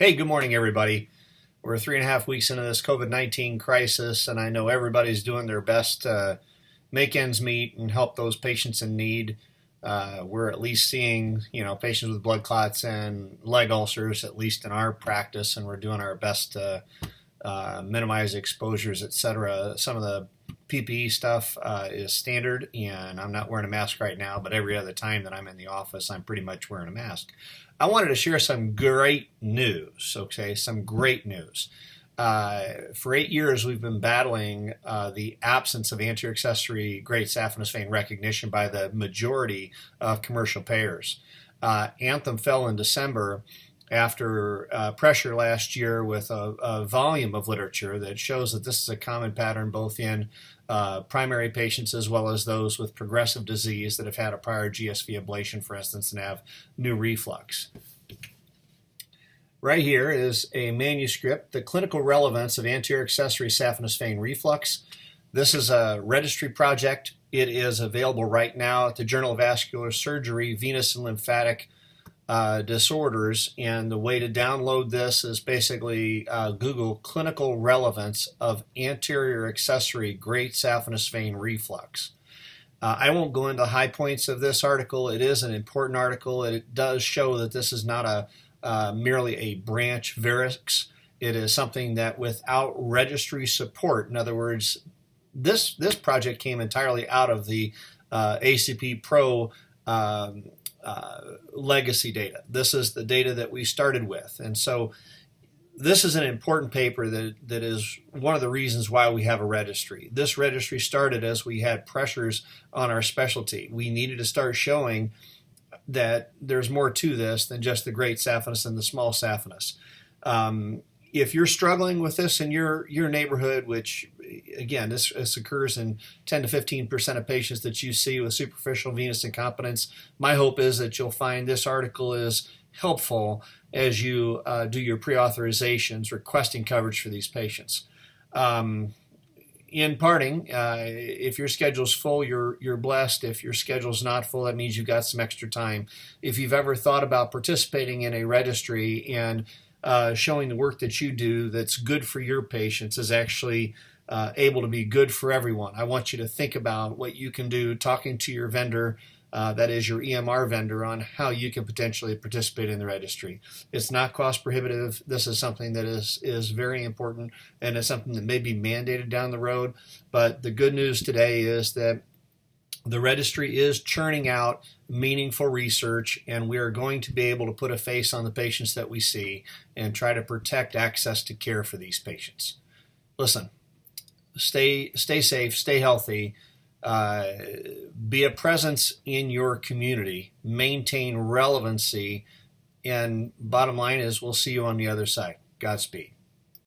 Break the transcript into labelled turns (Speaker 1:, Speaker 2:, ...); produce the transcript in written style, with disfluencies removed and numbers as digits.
Speaker 1: Hey, good morning, everybody. We're 3.5 weeks into this COVID-19 crisis, and I know everybody's doing their best to make ends meet and help those patients in need. We're at least seeing, patients with blood clots and leg ulcers, at least in our practice, and we're doing our best to minimize exposures, etc. Some of the PPE stuff is standard, and I'm not wearing a mask right now, but every other time that I'm in the office, I'm pretty much wearing a mask. I wanted to share some great news, okay? Some great news. For 8 years, we've been battling the absence of anterior accessory great saphenous vein recognition by the majority of commercial payers. Anthem fell in December after pressure last year with a volume of literature that shows that this is a common pattern both in primary patients as well as those with progressive disease that have had a prior GSV ablation, for instance, and have new reflux. Right here is a manuscript, The Clinical Relevance of Anterior Accessory Saphenous Vein Reflux. This is a registry project. It is available right now at the Journal of Vascular Surgery, Venous and Lymphatic Disorders, and the way to download this is basically Google clinical relevance of anterior accessory great saphenous vein reflux. I won't go into high points of this article. It is an important article. It does show that this is not merely a branch varix. It is something that without registry support, in other words, this project came entirely out of the ACP Pro legacy data. This is the data that we started with. And so this is an important paper that is one of the reasons why we have a registry. This registry started as we had pressures on our specialty. We needed to start showing that there's more to this than just the great saphenous and the small saphenous. If you're struggling with this in your neighborhood, which again, this occurs in 10 to 15% of patients that you see with superficial venous incompetence, my hope is that you'll find this article is helpful as you do your pre-authorizations requesting coverage for these patients. In parting, if your schedule's full, you're blessed. If your schedule's not full, that means you've got some extra time. If you've ever thought about participating in a registry and showing the work that you do that's good for your patients is actually able to be good for everyone, I want you to think about what you can do, talking to your vendor, that is your EMR vendor, on how you can potentially participate in the registry. It's not cost prohibitive. This is something that is very important, and it's something that may be mandated down the road. But the good news today is that the registry is churning out meaningful research, and we are going to be able to put a face on the patients that we see and try to protect access to care for these patients. Listen, stay safe, stay healthy, be a presence in your community, maintain relevancy, and bottom line is we'll see you on the other side. Godspeed.